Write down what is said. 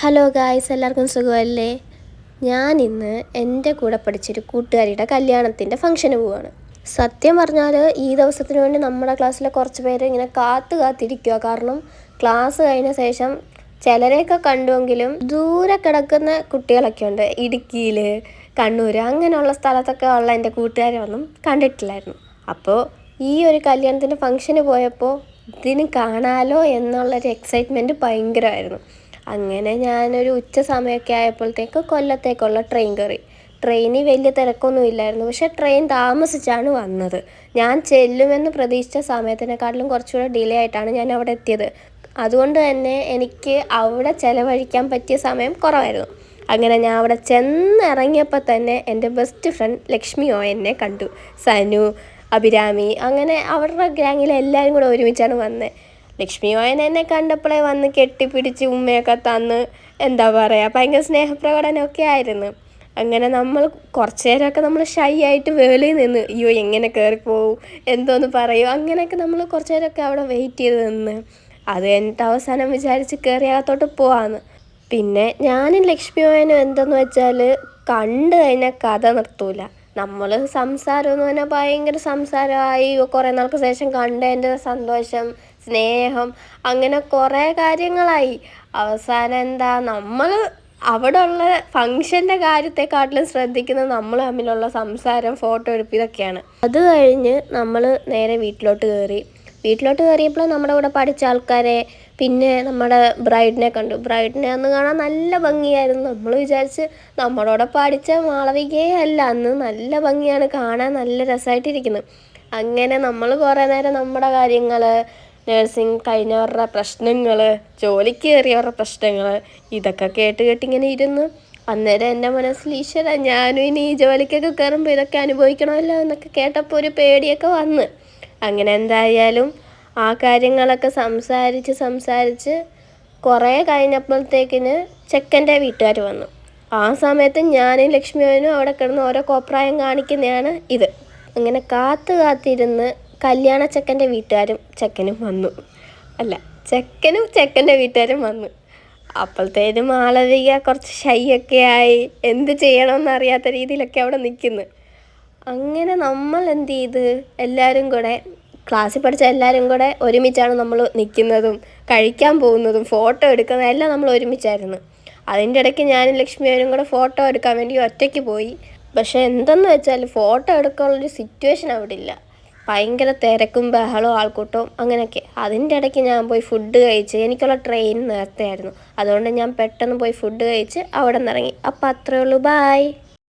Hello guys, എല്ലാവർക്കും സുഖമല്ലേ? ഞാനിന്ന് എൻ്റെ കൂടെ പഠിച്ചൊരു കൂട്ടുകാരിയുടെ കല്യാണത്തിൻ്റെ ഫംഗ്ഷന് പോവുകയാണ്. സത്യം പറഞ്ഞാൽ ഈ ദിവസത്തിന് വേണ്ടി നമ്മുടെ ക്ലാസ്സിലെ കുറച്ച് പേര് ഇങ്ങനെ കാത്തിരിക്കുക. കാരണം ക്ലാസ് കഴിഞ്ഞ ശേഷം ചിലരെയൊക്കെ കണ്ടുവെങ്കിലും ദൂരെ കിടക്കുന്ന കുട്ടികളൊക്കെ ഉണ്ട്. ഇടുക്കിയിൽ, കണ്ണൂർ അങ്ങനെയുള്ള സ്ഥലത്തൊക്കെ ഉള്ള എൻ്റെ കൂട്ടുകാരെ ഒന്നും കണ്ടിട്ടില്ലായിരുന്നു. അപ്പോൾ ഈ ഒരു കല്യാണത്തിൻ്റെ ഫംഗ്ഷന് പോയപ്പോൾ ഇതിന് കാണാലോ എന്നുള്ളൊരു എക്സൈറ്റ്മെൻറ്റ് ഭയങ്കരമായിരുന്നു. അങ്ങനെ ഞാനൊരു ഉച്ച സമയമൊക്കെ ആയപ്പോഴത്തേക്ക് കൊല്ലത്തേക്കുള്ള ട്രെയിൻ കയറി. ട്രെയിനിൽ വലിയ തിരക്കൊന്നും ഇല്ലായിരുന്നു, പക്ഷേ ട്രെയിൻ താമസിച്ചാണ് വന്നത്. ഞാൻ ചെല്ലുമെന്ന് പ്രതീക്ഷിച്ച സമയത്തിനെക്കാട്ടിലും കുറച്ചുകൂടെ ഡിലേ ആയിട്ടാണ് ഞാൻ അവിടെ എത്തിയത്. അതുകൊണ്ട് തന്നെ എനിക്ക് അവിടെ ചിലവഴിക്കാൻ പറ്റിയ സമയം കുറവായിരുന്നു. അങ്ങനെ ഞാൻ അവിടെ ചെന്നിറങ്ങിയപ്പോൾ തന്നെ എൻ്റെ ബെസ്റ്റ് ഫ്രണ്ട് ലക്ഷ്മി എന്നെ കണ്ടു. സനു, അഭിരാമി, അങ്ങനെ അവരുടെ ഗ്യാങ്ങിലെ എല്ലാവരും കൂടെ ഒരുമിച്ചാണ് വന്നത്. ലക്ഷ്മി എന്നെ കണ്ടപ്പോഴേ വന്ന് കെട്ടിപ്പിടിച്ച് ഉമ്മയൊക്കെ തന്ന് എന്താ പറയുക, ഭയങ്കര സ്നേഹപ്രകടനമൊക്കെ ആയിരുന്നു. അങ്ങനെ നമ്മൾ കുറച്ച് നേരമൊക്കെ നമ്മൾ ഷൈ ആയിട്ട് വെളിയിൽ നിന്ന് അയ്യോ എങ്ങനെ കയറിപ്പോവും എന്തോന്ന് പറയും, അങ്ങനെയൊക്കെ നമ്മൾ കുറച്ച് നേരമൊക്കെ അവിടെ വെയിറ്റ് ചെയ്ത് നിന്ന് അത് കഴിഞ്ഞിട്ട് അവസാനം വിചാരിച്ച് കയറി അകത്തോട്ട് പോവാന്ന്. പിന്നെ ഞാനും ലക്ഷ്മി എന്തെന്ന് വെച്ചാൽ കണ്ടു കഴിഞ്ഞാൽ കഥ നിർത്തൂല. നമ്മൾ സംസാരം എന്ന് പറഞ്ഞാൽ ഭയങ്കര സംസാരമായി. കുറേ നാൾക്ക് ശേഷം കണ്ടതിൻ്റെ സന്തോഷം, സ്നേഹം, അങ്ങനെ കുറേ കാര്യങ്ങളായി. അവസാനം എന്താ, നമ്മൾ അവിടെ ഉള്ള ഫങ്ഷൻ്റെ കാര്യത്തെക്കാട്ടിലും ശ്രദ്ധിക്കുന്നത് നമ്മൾ തമ്മിലുള്ള സംസാരം, ഫോട്ടോ എടുപ്പ്, ഇതൊക്കെയാണ്. അത് കഴിഞ്ഞ് നമ്മൾ നേരെ വീട്ടിലോട്ട് കയറിയപ്പോൾ നമ്മുടെ കൂടെ പഠിച്ച ആൾക്കാരെ, പിന്നെ നമ്മുടെ ബ്രൈഡിനെ കണ്ടു. ബ്രൈഡിനെ അന്ന് കാണാൻ നല്ല ഭംഗിയായിരുന്നു. നമ്മൾ വിചാരിച്ച് നമ്മളോടെ പഠിച്ച മാളവികയെ അല്ല, അന്ന് നല്ല ഭംഗിയാണ് കാണാൻ, നല്ല രസമായിട്ടിരിക്കുന്നു. അങ്ങനെ നമ്മൾ കുറേ നേരം നമ്മുടെ കാര്യങ്ങൾ, നേഴ്സിംഗ് കഴിഞ്ഞവരുടെ പ്രശ്നങ്ങൾ, ജോലിക്ക് കയറിയവരുടെ പ്രശ്നങ്ങൾ, ഇതൊക്കെ കേട്ടിങ്ങനെ ഇരുന്നു. അന്നേരം എൻ്റെ മനസ്സിൽ ഈശ്വര, ഞാനും ഇനി ഈ ജോലിക്കൊക്കെ കയറുമ്പോൾ ഇതൊക്കെ അനുഭവിക്കണമല്ലോ എന്നൊക്കെ കേട്ടപ്പോൾ ഒരു പേടിയൊക്കെ വന്ന്. അങ്ങനെ എന്തായാലും ആ കാര്യങ്ങളൊക്കെ സംസാരിച്ച് കുറേ കഴിഞ്ഞപ്പോഴത്തേക്കിന് ചെക്കൻ്റെ വീട്ടുകാർ വന്നു. ആ സമയത്ത് ഞാനും ലക്ഷ്മിയോനും അവിടെ കിടന്ന് ഓരോ കോപ്രായം കാണിക്കുന്നതാണ് ഇത്. അങ്ങനെ കാത്തിരുന്ന് കല്യാണ ചെക്കൻ്റെ വീട്ടുകാരും ചെക്കനും വന്നു. ചെക്കനും ചെക്കൻ്റെ വീട്ടുകാരും വന്നു. അപ്പോഴത്തേനും മാളവിക കുറച്ച് ഷൈ ഒക്കെ ആയി, എന്ത് ചെയ്യണമെന്നറിയാത്ത രീതിയിലൊക്കെ അവിടെ നിൽക്കുന്നു. അങ്ങനെ നമ്മൾ എന്ത് ചെയ്ത്, എല്ലാവരും കൂടെ ക്ലാസ്സിൽ പഠിച്ച എല്ലാവരും കൂടെ ഒരുമിച്ചാണ് നമ്മൾ നിൽക്കുന്നതും കഴിക്കാൻ പോകുന്നതും ഫോട്ടോ എടുക്കുന്നതും എല്ലാം നമ്മൾ ഒരുമിച്ചായിരുന്നു. അതിൻ്റെ ഇടയ്ക്ക് ഞാനും ലക്ഷ്മിയോനും കൂടെ ഫോട്ടോ എടുക്കാൻ വേണ്ടി ഒറ്റയ്ക്ക് പോയി. പക്ഷേ എന്തെന്ന് വെച്ചാൽ ഫോട്ടോ എടുക്കാനുള്ളൊരു സിറ്റുവേഷൻ അവിടെ ഇല്ല. ഭയങ്കര തിരക്കും ബഹളവും ആൾക്കൂട്ടവും അങ്ങനെയൊക്കെ. അതിൻ്റെ ഇടയ്ക്ക് ഞാൻ പോയി ഫുഡ് കഴിച്ച്, എനിക്കുള്ള ട്രെയിൻ നേരത്തെ ആയിരുന്നു, അതുകൊണ്ട് ഞാൻ പെട്ടെന്ന് പോയി ഫുഡ് കഴിച്ച് അവിടെ നിന്ന് ഇറങ്ങി. അപ്പോൾ അത്രയേ ഉള്ളൂ, ബായ്.